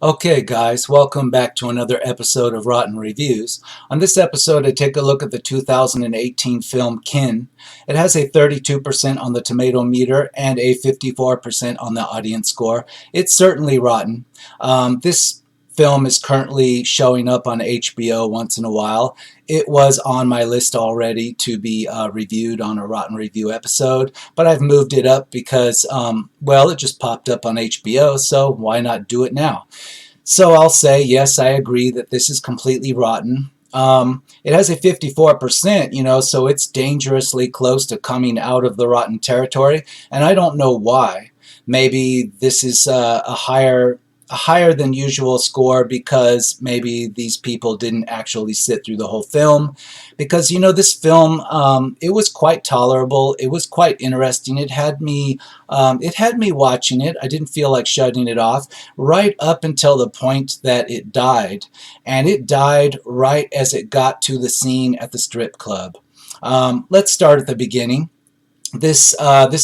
Okay, guys, welcome back to another episode of Rotten Reviews. On this episode, I take a look at the 2018 film Kin. It has a 32% on the tomato meter and a 54% on the audience score. It's certainly rotten. This film is currently showing up on HBO once in a while. It was on my list already to be reviewed on a Rotten Review episode, but I've moved it up because, well, it just popped up on HBO, so why not do it now? So I'll say, yes, I agree that this is completely rotten. It has a 54%, so it's dangerously close to coming out of the rotten territory, and I don't know why. Maybe this is a higher than usual score because maybe these people didn't actually sit through the whole film. Because this film, it was quite tolerable. It was quite interesting. It had me watching it. I didn't feel like shutting it off right up until the point that it died, and it died right as it got to the scene at the strip club. Let's start at the beginning. This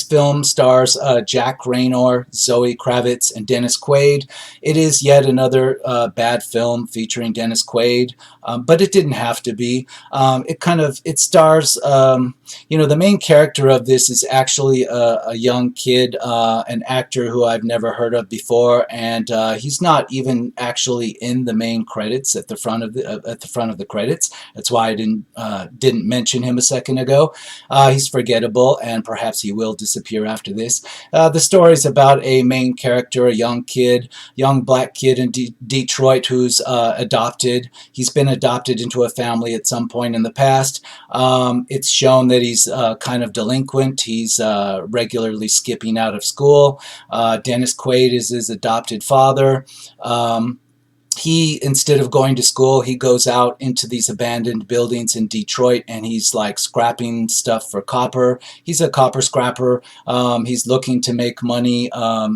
film stars Jack Reynor, Zoe Kravitz, and Dennis Quaid. It is yet another bad film featuring Dennis Quaid, but it didn't have to be. It stars the main character of this is actually a young kid, an actor who I've never heard of before, and he's not even actually in the main credits at the front of the credits. That's why I didn't mention him a second ago. He's forgettable, and perhaps he will disappear after this. The story is about a main character, a young black kid in Detroit who's adopted. He's been adopted into a family at some point in the past. It's shown that he's kind of delinquent. He's regularly skipping out of school. Dennis Quaid is his adopted father. He, instead of going to school, he goes out into these abandoned buildings in Detroit, and he's like scrapping stuff for copper. He's a copper scrapper. He's looking to make money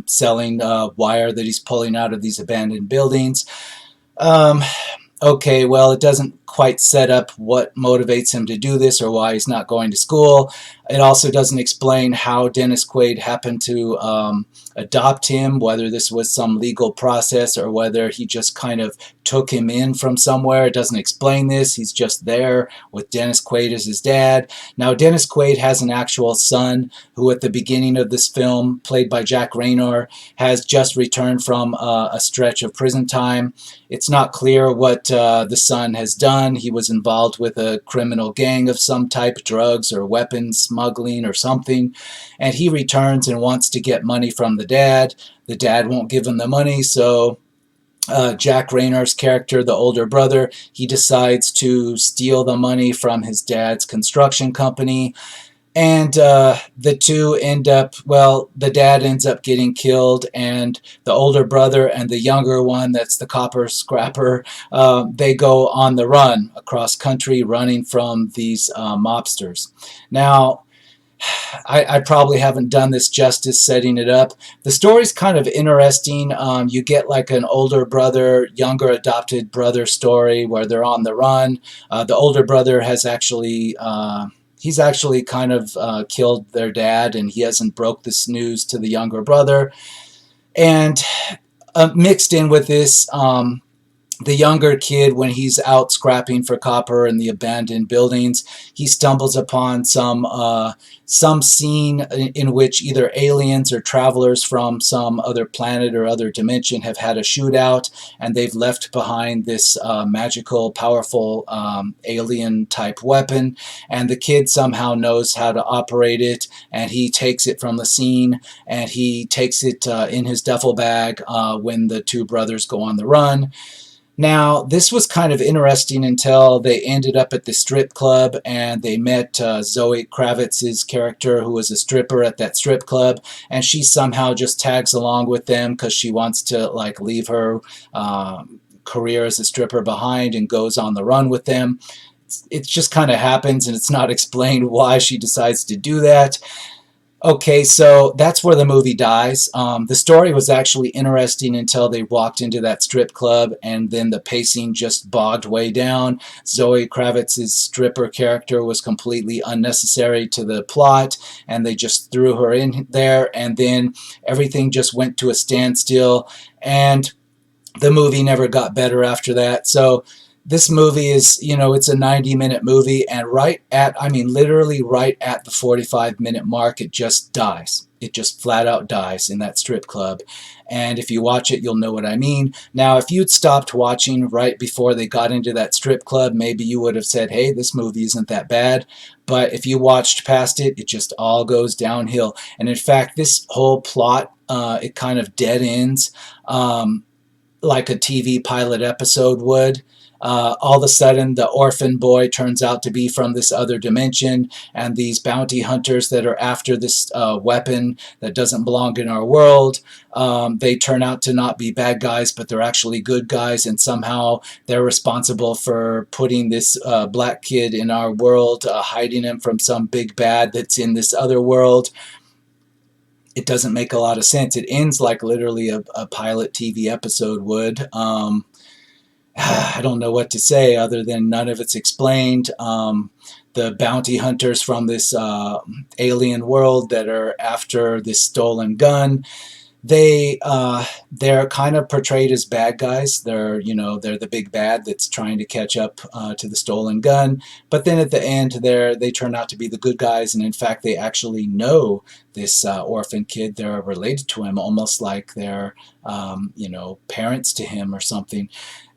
selling wire that he's pulling out of these abandoned buildings. Um, okay, well, it doesn't quite set up what motivates him to do this or why he's not going to school. It also doesn't explain how Dennis Quaid happened to adopt him, whether this was some legal process or whether he just kind of took him in from somewhere. It doesn't explain this. He's just there with Dennis Quaid as his dad. Now, Dennis Quaid has an actual son who, at the beginning of this film, played by Jack Reynor, has just returned from a stretch of prison time. It's not clear what the son has done. He was involved with a criminal gang of some type, drugs or weapons smuggling or something, and he returns and wants to get money from the dad. The dad won't give him the money, so Jack Raynor's character, the older brother, he decides to steal the money from his dad's construction company. And the two end up, well, the dad ends up getting killed, and the older brother and the younger one, that's the copper scrapper, they go on the run across country running from these mobsters. Now, I probably haven't done this justice setting it up. The story's kind of interesting. You get like an older brother, younger adopted brother story where they're on the run. The older brother has actually he's actually kind of killed their dad, and he hasn't broke this news to the younger brother. And mixed in with this, the younger kid, when he's out scrapping for copper in the abandoned buildings, he stumbles upon some scene in which either aliens or travelers from some other planet or other dimension have had a shootout, and they've left behind this magical, powerful alien type weapon, and the kid somehow knows how to operate it, and he takes it from the scene, and he takes it in his duffel bag when the two brothers go on the run. Now, this was kind of interesting until they ended up at the strip club, and they met Zoe Kravitz's character, who was a stripper at that strip club, and she somehow just tags along with them because she wants to like leave her career as a stripper behind and goes on the run with them. It just kind of happens, and it's not explained why she decides to do that. Okay, so that's where the movie dies. The story was actually interesting until they walked into that strip club, and then the pacing just bogged way down. Zoe Kravitz's stripper character was completely unnecessary to the plot, and they just threw her in there, and then everything just went to a standstill. And The movie never got better after that. So this movie is, it's a 90-minute movie, and literally right at the 45-minute mark, it just dies. It just flat out dies in that strip club. And if you watch it, you'll know what I mean. Now, if you'd stopped watching right before they got into that strip club, maybe you would have said, hey, this movie isn't that bad. But if you watched past it, it just all goes downhill. And in fact, this whole plot, it kind of dead ends. Like a TV pilot episode would. All of a sudden, the orphan boy turns out to be from this other dimension, and these bounty hunters that are after this weapon that doesn't belong in our world, they turn out to not be bad guys, but they're actually good guys, and somehow they're responsible for putting this black kid in our world, hiding him from some big bad that's in this other world. It doesn't make a lot of sense. It ends like literally a pilot TV episode would. I don't know what to say other than none of it's explained. The bounty hunters from this alien world that are after this stolen gun, they're kind of portrayed as bad guys. They're the big bad that's trying to catch up to the stolen gun. But then at the end, they turn out to be the good guys, and in fact, they actually know this orphan kid. They're related to him, almost like they're parents to him or something.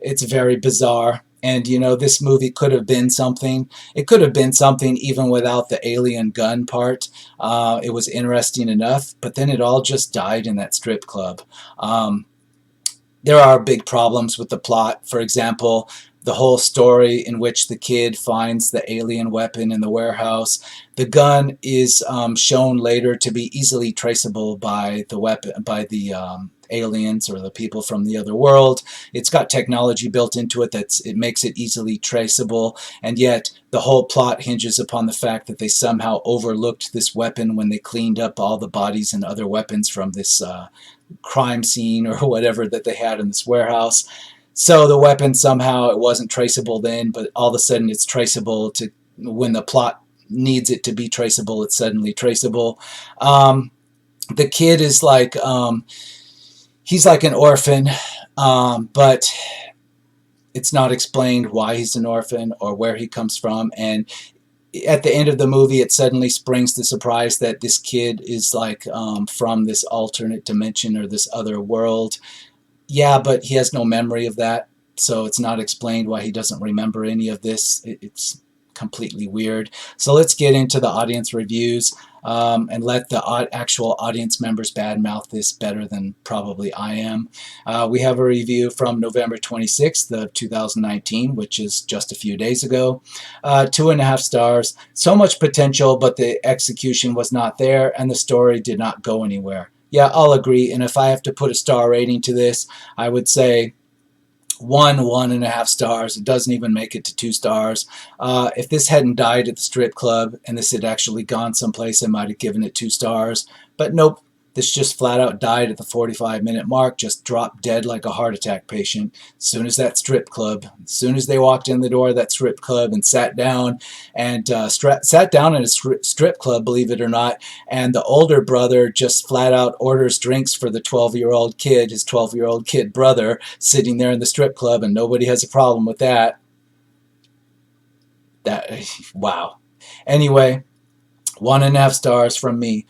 It's very bizarre. And, this movie could have been something. It could have been something even without the alien gun part. It was interesting enough, but then it all just died in that strip club. There are big problems with the plot. For example, the whole story in which the kid finds the alien weapon in the warehouse. The gun is shown later to be easily traceable by the weapon, by the aliens or the people from the other world. It's got technology built into it it makes it easily traceable, and yet the whole plot hinges upon the fact that they somehow overlooked this weapon when they cleaned up all the bodies and other weapons from this crime scene or whatever that they had in this warehouse. So the weapon somehow, it wasn't traceable then, but all of a sudden it's traceable to when the plot needs it to be traceable, it's suddenly traceable. The kid is like he's like an orphan, but it's not explained why he's an orphan or where he comes from. And at the end of the movie, it suddenly springs the surprise that this kid is like from this alternate dimension or this other world. Yeah, but he has no memory of that, so it's not explained why he doesn't remember any of this. It's completely weird. So let's get into the audience reviews and let the actual audience members badmouth this better than probably I am. We have a review from November 26th of 2019, which is just a few days ago. 2.5 stars. So much potential, but the execution was not there, and the story did not go anywhere. Yeah, I'll agree. And if I have to put a star rating to this, I would say 1.5 stars. It doesn't even make it to 2 stars. If this hadn't died at the strip club and this had actually gone someplace, I might have given it 2 stars. But nope, this just flat out died at the 45-minute mark, just dropped dead like a heart attack patient as soon as they walked in the door of that strip club and sat down in a strip club, believe it or not, and the older brother just flat out orders drinks for the 12-year-old kid, his 12-year-old kid brother, sitting there in the strip club, and nobody has a problem with that. Wow. Anyway, 1.5 stars from me.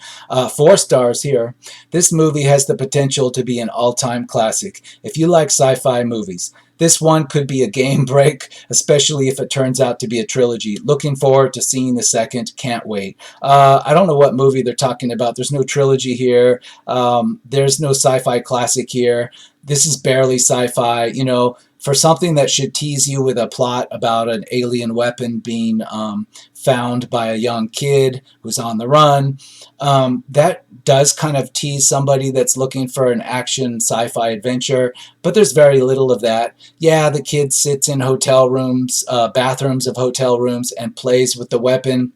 4 stars here. This movie has the potential to be an all-time classic. If you like sci-fi movies, this one could be a game break, especially if it turns out to be a trilogy. Looking forward to seeing the second. Can't wait. I don't know what movie they're talking about. There's no trilogy here. There's no sci-fi classic here. This is barely sci-fi. For something that should tease you with a plot about an alien weapon being found by a young kid who's on the run, that does kind of tease somebody that's looking for an action sci-fi adventure, but there's very little of that. Yeah, the kid sits in hotel rooms, bathrooms of hotel rooms, and plays with the weapon.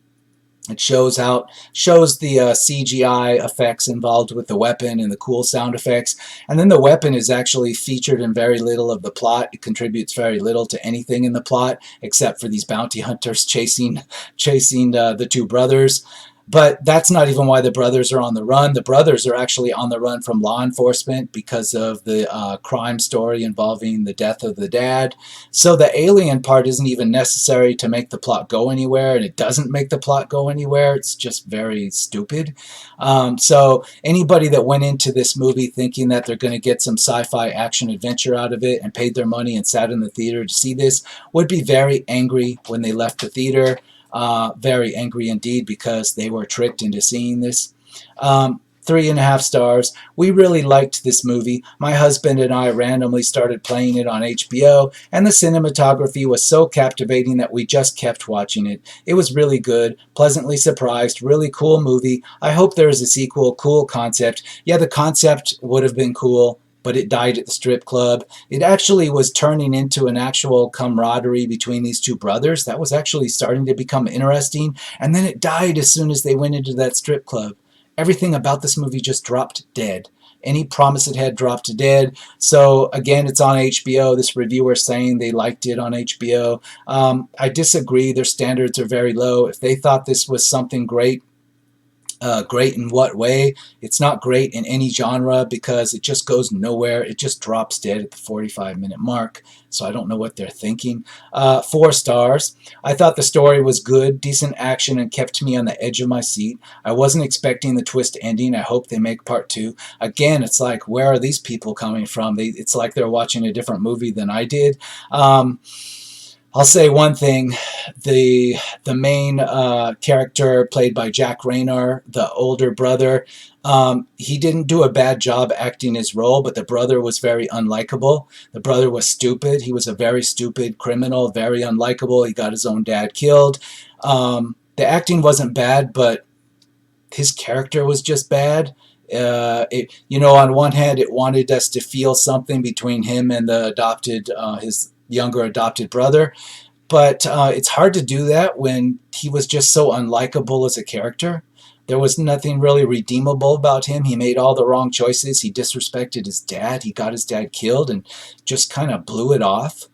It shows the CGI effects involved with the weapon and the cool sound effects. And then the weapon is actually featured in very little of the plot. It contributes very little to anything in the plot, except for these bounty hunters chasing the two brothers. But that's not even why the brothers are on the run. The brothers are actually on the run from law enforcement because of the crime story involving the death of the dad. So the alien part isn't even necessary to make the plot go anywhere, and it doesn't make the plot go anywhere. It's just very stupid. So anybody that went into this movie thinking that they're going to get some sci-fi action adventure out of it and paid their money and sat in the theater to see this would be very angry when they left the theater. Very angry indeed because they were tricked into seeing this. 3.5 stars. We really liked this movie. My husband and I randomly started playing it on HBO, and the cinematography was so captivating that we just kept watching it. It was really good, pleasantly surprised, really cool movie. I hope there is a sequel, cool concept. Yeah, the concept would have been cool, but it died at the strip club. It actually was turning into an actual camaraderie between these two brothers. That was actually starting to become interesting, and then it died as soon as they went into that strip club. Everything about this movie just dropped dead. Any promise it had dropped dead. So again, it's on HBO. This reviewer saying they liked it on HBO. I disagree. Their standards are very low. If they thought this was something great, great in what way? It's not great in any genre because it just goes nowhere. It just drops dead at the 45-minute mark. So I don't know what they're thinking. 4 stars. I thought the story was good, decent action, and kept me on the edge of my seat. I wasn't expecting the twist ending. I hope they make part 2. Again, it's like, where are these people coming from? It's like they're watching a different movie than I did. I'll say one thing: the main character played by Jack Reynor, the older brother, he didn't do a bad job acting his role, but the brother was very unlikable. The brother was stupid. He was a very stupid criminal, very unlikable. He got his own dad killed. The acting wasn't bad, but his character was just bad. On one hand, it wanted us to feel something between him and the his younger adopted brother, but it's hard to do that when he was just so unlikable as a character. There was nothing really redeemable about him. He made all the wrong choices. He disrespected his dad. He got his dad killed and just kind of blew it off.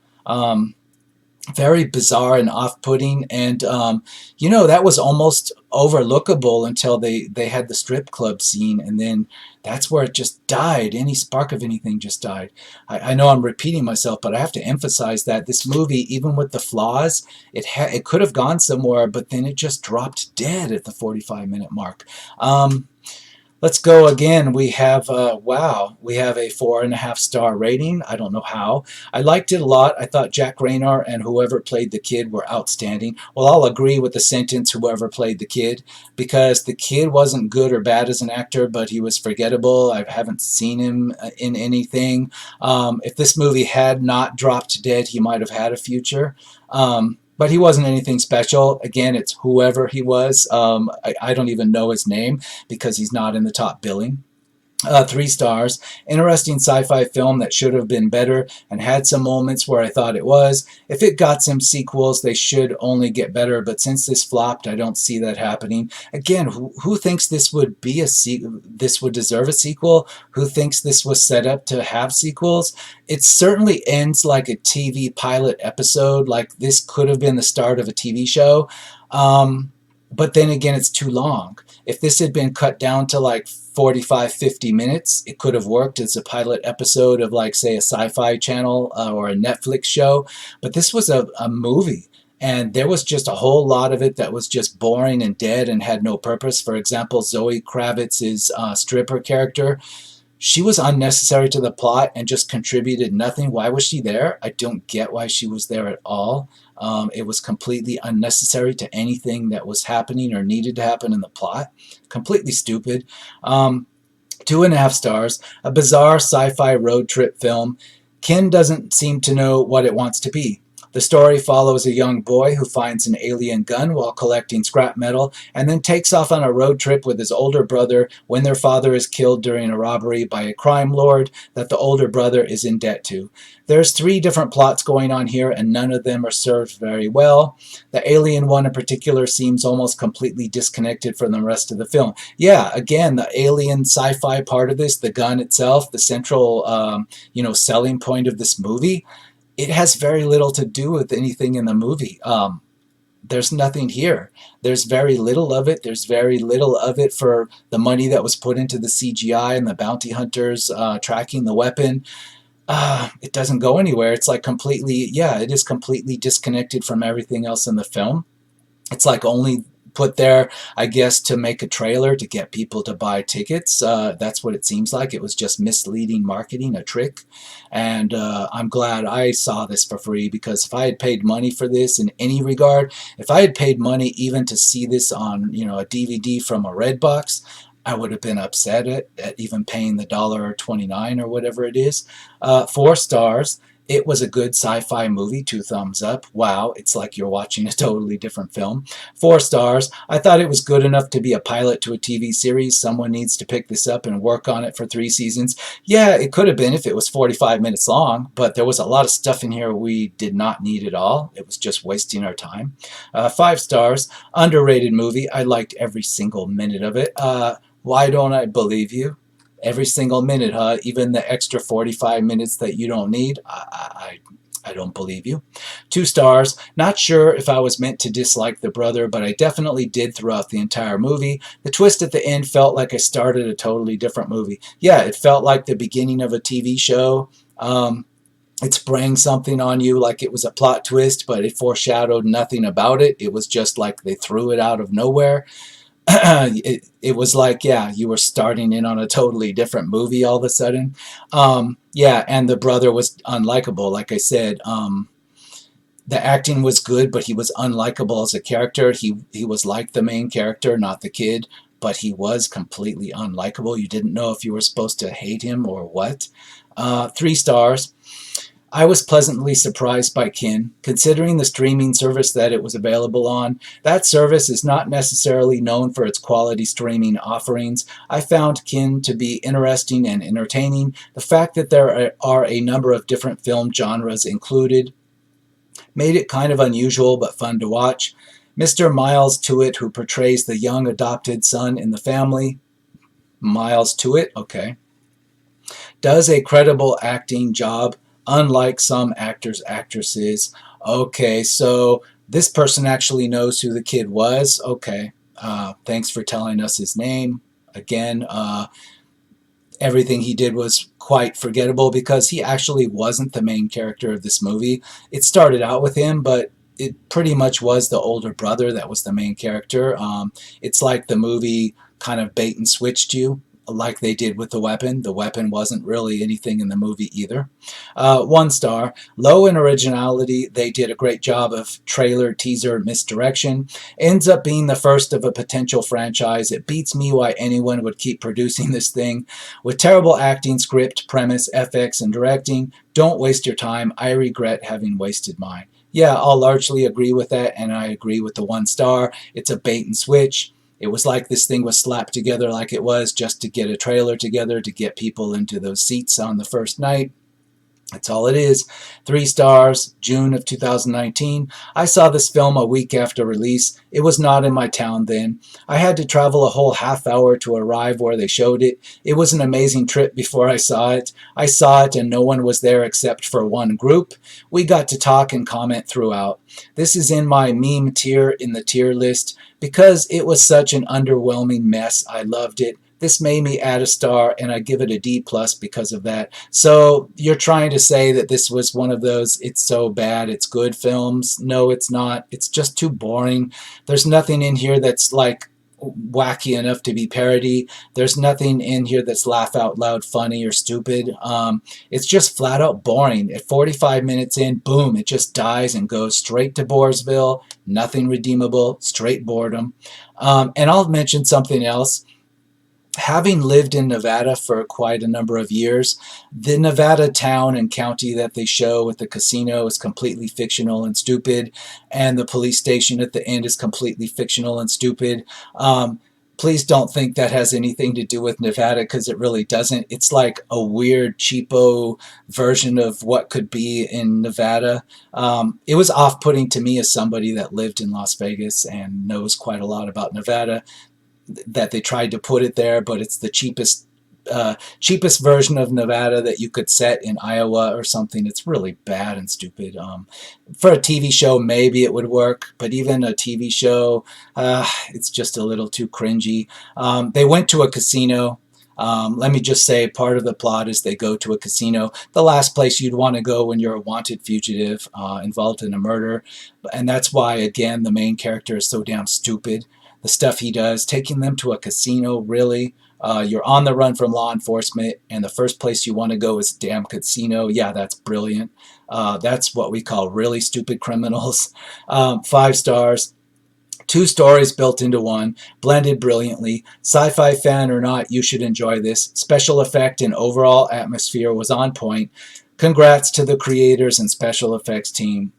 Very bizarre and off-putting, and that was almost overlookable until they had the strip club scene, and then that's where it just died. Any spark of anything just died. I know I'm repeating myself, but I have to emphasize that this movie, even with the flaws, it could have gone somewhere, but then it just dropped dead at the 45-minute mark. Let's go again. We have, we have a 4.5 star rating. I don't know how. I liked it a lot. I thought Jack Reynor and whoever played the kid were outstanding. Well, I'll agree with the sentence, whoever played the kid, because the kid wasn't good or bad as an actor, but he was forgettable. I haven't seen him in anything. If this movie had not dropped dead, he might have had a future. But he wasn't anything special. Again, it's whoever he was. I don't even know his name because he's not in the top billing. 3 stars. Interesting sci-fi film that should have been better and had some moments where I thought it was. If it got some sequels, they should only get better, but since this flopped, I don't see that happening. Again, who thinks this would be this would deserve a sequel? Who thinks this was set up to have sequels? It certainly ends like a TV pilot episode, like this could have been the start of a TV show. But then again, it's too long. If this had been cut down to like 45, 50 minutes, it could have worked as a pilot episode of, like, say, a sci-fi channel or a Netflix show. But this was a movie, and there was just a whole lot of it that was just boring and dead and had no purpose. For example, Zoe Kravitz's stripper character, she was unnecessary to the plot and just contributed nothing. Why was she there? I don't get why she was there at all. It was completely unnecessary to anything that was happening or needed to happen in the plot. Completely stupid. 2.5 stars. A bizarre sci-fi road trip film. Ken doesn't seem to know what it wants to be. The story follows a young boy who finds an alien gun while collecting scrap metal and then takes off on a road trip with his older brother when their father is killed during a robbery by a crime lord that the older brother is in debt to. There's 3 different plots going on here, and none of them are served very well. The alien one in particular seems almost completely disconnected from the rest of the film. Yeah, again, the alien sci-fi part of this, the gun itself, the central selling point of this movie, it has very little to do with anything in the movie. there's nothing here. There's very little of it. There's very little of it for the money that was put into the CGI and the bounty hunters tracking the weapon. It doesn't go anywhere. It's like completely, yeah, it is completely disconnected from everything else in the film. It's like only put there, I guess, to make a trailer to get people to buy tickets. That's what it seems like. It was just misleading marketing, a trick. And I'm glad I saw this for free, because if I had paid money for this in any regard, if I had paid money even to see this on, a DVD from a Redbox, I would have been upset at even paying the $1.29 or whatever it is. 4 stars. It was a good sci-fi movie, 2 thumbs up. Wow, it's like you're watching a totally different film. 4 stars. I thought it was good enough to be a pilot to a TV series. Someone needs to pick this up and work on it for 3 seasons. Yeah, it could have been if it was 45 minutes long, but there was a lot of stuff in here we did not need at all. It was just wasting our time. 5 stars. Underrated movie. I liked every single minute of it. Why don't I believe you? Every single minute, huh? Even the extra 45 minutes that you don't need? I don't believe you. 2 stars. Not sure if I was meant to dislike the brother, but I definitely did throughout the entire movie. The twist at the end felt like I started a totally different movie. Yeah, it felt like the beginning of a TV show. It sprang something on you like it was a plot twist, but it foreshadowed nothing about it. It was just like they threw it out of nowhere. It was like, yeah, you were starting in on a totally different movie all of a sudden. Yeah, and the brother was unlikable. Like I said, the acting was good, but he was unlikable as a character. He was like the main character, not the kid, but he was completely unlikable. You didn't know if you were supposed to hate him or what. 3 stars. I was pleasantly surprised by Kin, considering the streaming service that it was available on. That service is not necessarily known for its quality streaming offerings. I found Kin to be interesting and entertaining. The fact that there are a number of different film genres included made it kind of unusual but fun to watch. Mr. Miles Tewitt, who portrays the young adopted son in the family, Miles Tewitt, okay, does a credible acting job, unlike some actors, actresses. Okay, so this person actually knows who the kid was. Okay, thanks for telling us his name. Again, everything he did was quite forgettable because he actually wasn't the main character of this movie. It started out with him, but it pretty much was the older brother that was the main character. It's like the movie kind of bait and switched you, like they did with the weapon. The weapon wasn't really anything in the movie either. 1 star. Low in originality. They did a great job of trailer teaser misdirection. Ends up being the first of a potential franchise. It beats me why anyone would keep producing this thing. With terrible acting, script, premise, FX, and directing, don't waste your time. I regret having wasted mine. Yeah, I'll largely agree with that, and I agree with the 1 star. It's a bait and switch. It was like this thing was slapped together like it was just to get a trailer together, to get people into those seats on the first night. That's all it is. 3 stars, June of 2019. I saw this film a week after release. It was not in my town then. I had to travel a whole half hour to arrive where they showed it. It was an amazing trip before I saw it. I saw it and no one was there except for one group. We got to talk and comment throughout. This is in my meme tier in the tier list. Because it was such an underwhelming mess, I loved it. This made me add a star, and I give it a D+ because of that. So you're trying to say that this was one of those it's so bad it's good films? No, it's not. It's just too boring. There's nothing in here that's like wacky enough to be parody. There's nothing in here that's laugh out loud funny or stupid. It's just flat out boring. At 45 minutes in, boom, it just dies and goes straight to Boresville. Nothing redeemable, straight boredom. And I'll mention something else. Having lived in Nevada for quite a number of years, the Nevada town and county that they show with the casino is completely fictional and stupid, and the police station at the end is completely fictional and stupid. Please don't think that has anything to do with Nevada, because it really doesn't. It's like a weird, cheapo version of what could be in Nevada. It was off-putting to me as somebody that lived in Las Vegas and knows quite a lot about Nevada, that they tried to put it there, but it's the cheapest cheapest version of Nevada that you could set in Iowa or something. It's really bad and stupid. For a TV show, maybe it would work, but even a TV show, it's just a little too cringy. They went to a casino. Let me just say, part of the plot is they go to a casino, the last place you'd want to go when you're a wanted fugitive involved in a murder. And that's why, again, the main character is so damn stupid. The stuff he does, taking them to a casino, really? You're on the run from law enforcement, and the first place you want to go is a damn casino. Yeah, that's brilliant. That's what we call really stupid criminals. 5 stars. 2 stories built into one, blended brilliantly. Sci-fi fan or not, you should enjoy this. Special effect and overall atmosphere was on point. Congrats to the creators and special effects team.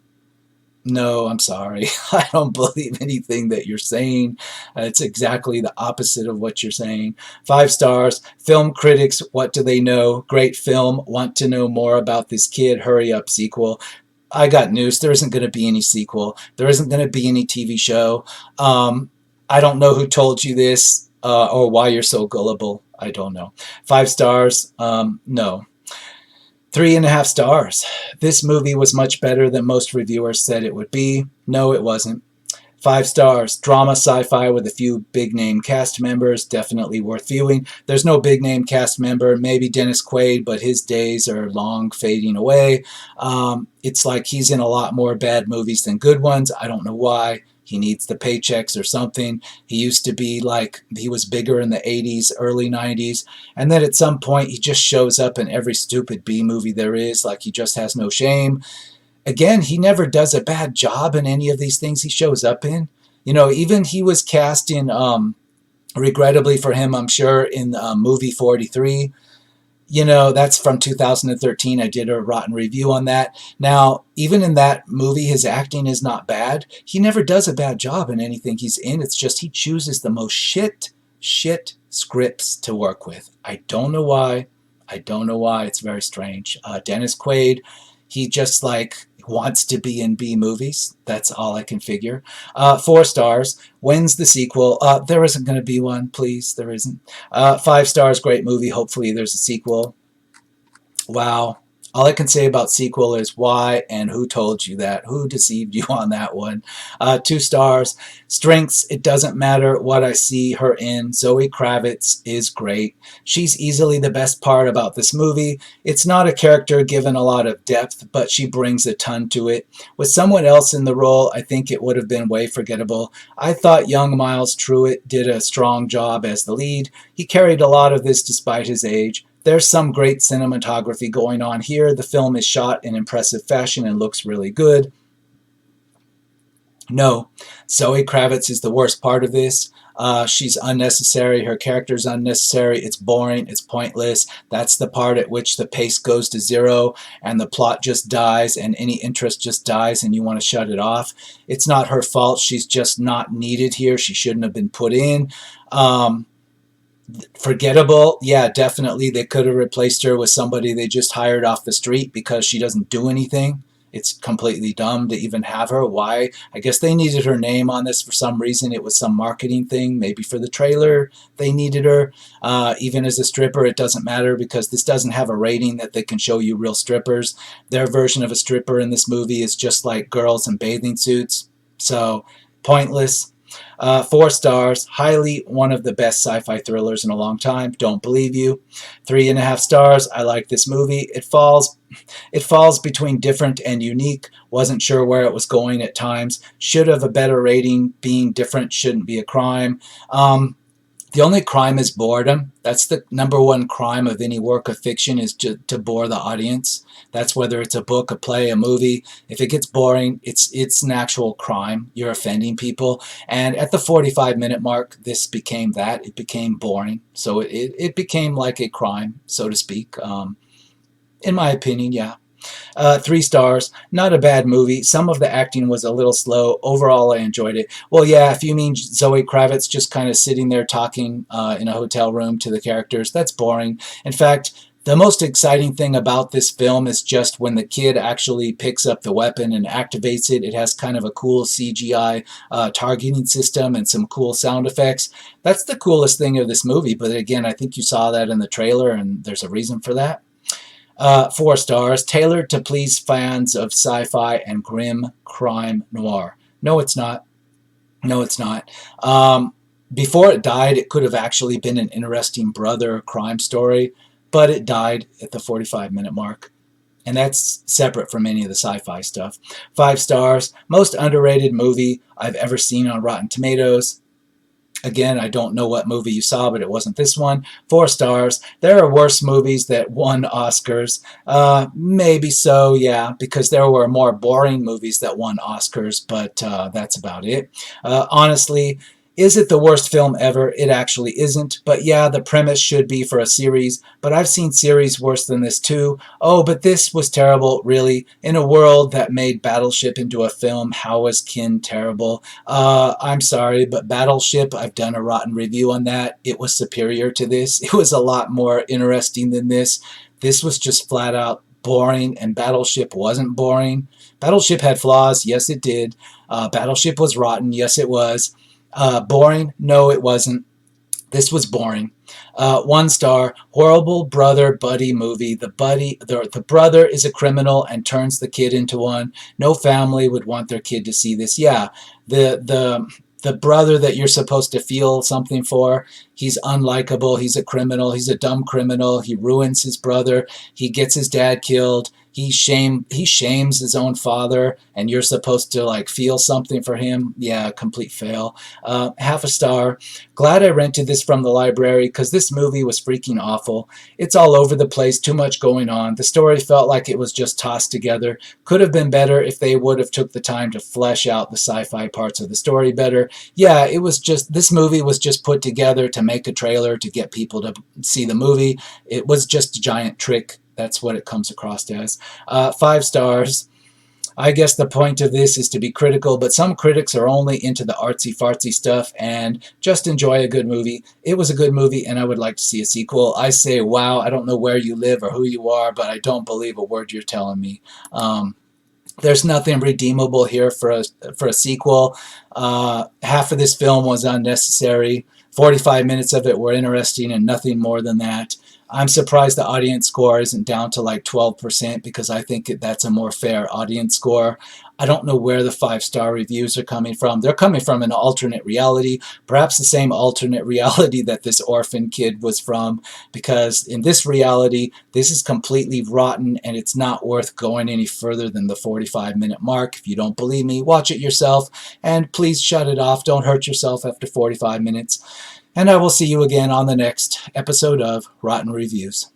No, I'm sorry. I don't believe anything that you're saying. It's exactly the opposite of what you're saying. 5 stars. Film critics, what do they know? Great film. Want to know more about this kid? Hurry up, sequel. I got news. There isn't going to be any sequel. There isn't going to be any TV show. I don't know who told you this or why you're so gullible. I don't know. 5 stars. No. 3.5 stars. This movie was much better than most reviewers said it would be. No, it wasn't. 5 stars. Drama sci-fi with a few big-name cast members. Definitely worth viewing. There's no big-name cast member. Maybe Dennis Quaid, but his days are long fading away. It's like he's in a lot more bad movies than good ones. I don't know why. He needs the paychecks or something. He used to be like, he was bigger in the 80s, early 90s. And then at some point, he just shows up in every stupid B movie there is. Like he just has no shame. Again, he never does a bad job in any of these things he shows up in. You know, even he was cast in, regrettably for him, I'm sure, in movie 43. You know, that's from 2013. I did a rotten review on that. Now, even in that movie, his acting is not bad. He never does a bad job in anything he's in. It's just he chooses the most shit scripts to work with. I don't know why. I don't know why. It's very strange. Dennis Quaid, he just like wants to be in B movies. That's all I can figure. 4 stars. When's the sequel? There isn't going to be one, please. There isn't. 5 stars. Great movie. Hopefully there's a sequel. Wow. All I can say about sequel is why and who told you that? Who deceived you on that one? 2 stars. Strengths, it doesn't matter what I see her in. Zoe Kravitz is great. She's easily the best part about this movie. It's not a character given a lot of depth, but she brings a ton to it. With someone else in the role, I think it would have been way forgettable. I thought young Miles Truitt did a strong job as the lead. He carried a lot of this despite his age. There's some great cinematography going on here. The film is shot in impressive fashion and looks really good. No, Zoe Kravitz is the worst part of this. She's unnecessary. Her character's unnecessary. It's boring. It's pointless. That's the part at which the pace goes to 0 and the plot just dies and any interest just dies and you want to shut it off. It's not her fault. She's just not needed here. She shouldn't have been put in. Forgettable, yeah, definitely. They could have replaced her with somebody they just hired off the street because she doesn't do anything. It's completely dumb to even have her. Why? I guess they needed her name on this for some reason. It was some marketing thing. Maybe for the trailer they needed her. Even as a stripper, it doesn't matter because this doesn't have a rating that they can show you real strippers. Their version of a stripper in this movie is just like girls in bathing suits. So, pointless. 4 stars. Highly one of the best sci-fi thrillers in a long time. Don't believe you. 3.5 stars. I like this movie. It falls between different and unique. Wasn't sure where it was going at times. Should have a better rating. Being different shouldn't be a crime. The only crime is boredom. That's the #1 crime of any work of fiction, is to bore the audience. That's whether it's a book, a play, a movie. If it gets boring, it's an actual crime. You're offending people. And at the 45-minute mark, this became that. It became boring. So it became like a crime, so to speak. In my opinion, yeah. 3 stars. Not a bad movie. Some of the acting was a little slow. Overall, I enjoyed it. Well, yeah, if you mean Zoe Kravitz just kind of sitting there talking in a hotel room to the characters, that's boring. In fact, The most exciting thing about this film is just when the kid actually picks up the weapon and activates it. It has kind of a cool CGI targeting system and some cool sound effects. That's the coolest thing of this movie, but again, I think you saw that in the trailer, and there's a reason for that. 4 stars, tailored to please fans of sci-fi and grim crime noir. No, it's not. No, it's not. Before it died, it could have actually been an interesting brother crime story, but it died at the 45-minute mark. And that's separate from any of the sci-fi stuff. 5 stars, most underrated movie I've ever seen on Rotten Tomatoes. Again, I don't know what movie you saw, but it wasn't this one. 4 stars. There are worse movies that won Oscars. Maybe so, yeah, because there were more boring movies that won Oscars, but that's about it. Honestly, is it the worst film ever? It actually isn't. But yeah, the premise should be for a series. But I've seen series worse than this too. Oh, but this was terrible, really. In a world that made Battleship into a film, how was Kin terrible? I'm sorry, but Battleship, I've done a rotten review on that. It was superior to this. It was a lot more interesting than this. This was just flat out boring, and Battleship wasn't boring. Battleship had flaws. Yes, it did. Battleship was rotten. Yes, it was. Boring? No, it wasn't. This was boring. 1 star, horrible brother buddy movie. The brother is a criminal and turns the kid into one. No family would want their kid to see this. Yeah, the brother that you're supposed to feel something for, he's unlikable. He's a criminal. He's a dumb criminal. He ruins his brother. He gets his dad killed. He shames his own father, and you're supposed to like feel something for him. Yeah, complete fail. 1/2 star. Glad I rented this from the library because this movie was freaking awful. It's all over the place, too much going on. The story felt like it was just tossed together. Could have been better if they would have took the time to flesh out the sci-fi parts of the story better. Yeah, it was just, this movie was just put together to make a trailer to get people to see the movie. It was just a giant trick. That's what it comes across as. 5 stars. I guess the point of this is to be critical, but some critics are only into the artsy-fartsy stuff and just enjoy a good movie. It was a good movie, and I would like to see a sequel. I say, wow, I don't know where you live or who you are, but I don't believe a word you're telling me. There's nothing redeemable here for a sequel. Half of this film was unnecessary. 45 minutes of it were interesting and nothing more than that. I'm surprised the audience score isn't down to like 12% because I think that's a more fair audience score. I don't know where the 5-star reviews are coming from. They're coming from an alternate reality, perhaps the same alternate reality that this orphan kid was from, because in this reality, this is completely rotten and it's not worth going any further than the 45-minute mark. If you don't believe me, watch it yourself, and please shut it off. Don't hurt yourself after 45 minutes. And I will see you again on the next episode of Rotten Reviews.